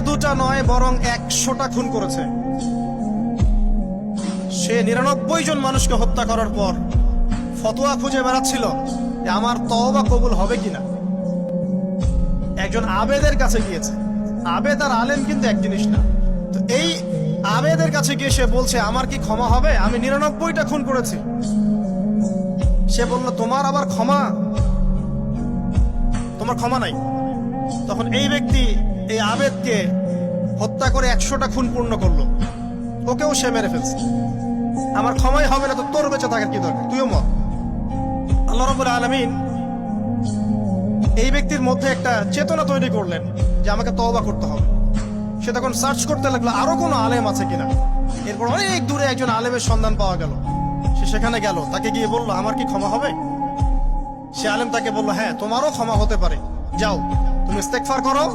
দুটা নয় বরং 100টা খুন করেছে। সে 99 জন মানুষকে হত্যা করার পর ফতোয়া খুঁজে বেড়াচ্ছিল যে আমার তওবা কবুল হবে কিনা। একজন আবেদের কাছে গিয়েছে। আবেদ আর আলেম কিন্তু এক জিনিস না। তো এই আবেদের কাছে গিয়ে সে বলছে আমার কি ক্ষমা হবে, আমি 99টা খুন করেছি। সে বলল তোমার আবার ক্ষমা, তোমার ক্ষমা নাই। তখন এই ব্যক্তি এই আবেদকে হত্যা করে 100টা খুন পূর্ণ করলো, ওকেও সে মেরে ফেলছে। আমার ক্ষমাই হবে না তো তোর বেঁচে থাকার কি দরকার, তুইও মর। আল্লাহ রাব্বুল আলামিন এই ব্যক্তির মধ্যে একটা চেতনা তৈরি করলেন যে আমাকে তওবা করতে হবে। সে তখন সার্চ করতে লাগলো আরো কোনো আলেম আছে কিনা। এরপর অনেক দূরে একজন আলেমের সন্ধান পাওয়া গেল। সে সেখানে গেল, তাকে গিয়ে বলল আমার কি ক্ষমা হবে। সে আলেম তাকে বলল হ্যাঁ তোমারও ক্ষমা হতে পারে, যাও তুমি ইস্তেগফার করো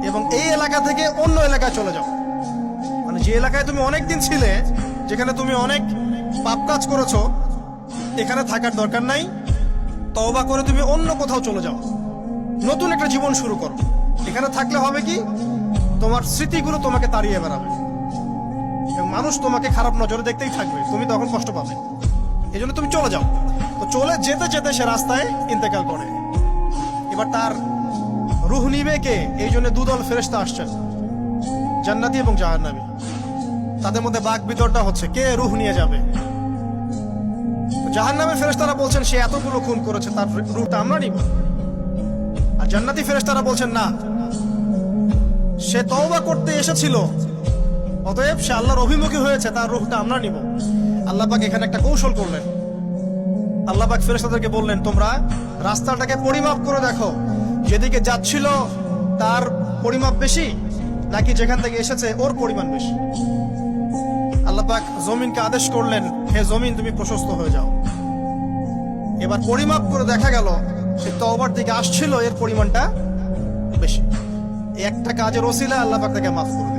এবং এই এলাকা থেকে অন্য এলাকায় চলে যাও। মানে যে এলাকায় তুমি অনেকদিন ছিলে, যেখানে তুমি অনেক পাপ কাজ করেছো, এখানে থাকার দরকার নাই। তওবা করে তুমি অন্য কোথাও চলে যাও, নতুন একটা জীবন শুরু করো। এখানে থাকলে হবে কি, তোমার স্মৃতিগুলো তোমাকে তাড়িয়ে বেড়াবে এবং মানুষ তোমাকে খারাপ নজরে দেখতেই থাকবে, তুমি তখন কষ্ট পাবে। এই জন্য তুমি চলে যাও। তো চলে যেতে যেতে সে রাস্তায় ইন্তেকাল করে। এবার তার রূহ নিবে কে, এই জন্য দুদল ফেরেশতা আসছেন, জান্নাতি এবং জাহান্নামী। তাদের মধ্যে বাক বিতরটা হচ্ছে কে রূহ নিয়ে যাবে। জাহান্নামের ফেরেশতারা বলছেন সে এতগুলো খুন করেছে, তার রূহটা আমরা নিব। আর জান্নাতি ফেরেশতারা বলছেন না, সে তওবা করতে এসেছিল, অতএব সে আল্লাহর অভিমুখী হয়েছে, তার রূহটা আমরা নিব। আল্লাহ পাক এখানে একটা কৌশল করলেন। আল্লাহ পাক ফেরেশতাদেরকে বললেন তোমরা রাস্তাটাকে পরিমাপ করে দেখো, যেদিকে যাচ্ছিল তার পরিমাপ বেশি নাকি যেখান থেকে এসেছে ওর পরিমাণ বেশি। আল্লাহ পাক জমিনকে আদেশ করলেন হে জমিন তুমি প্রশস্ত হয়ে যাও। এবার পরিমাপ করে দেখা গেল সে তওবার দিকে আসছিল, এর পরিমাণটা বেশি। একটা কাজের ওসিলা আল্লাহ পাক তাকে মাফ করে দিলেন।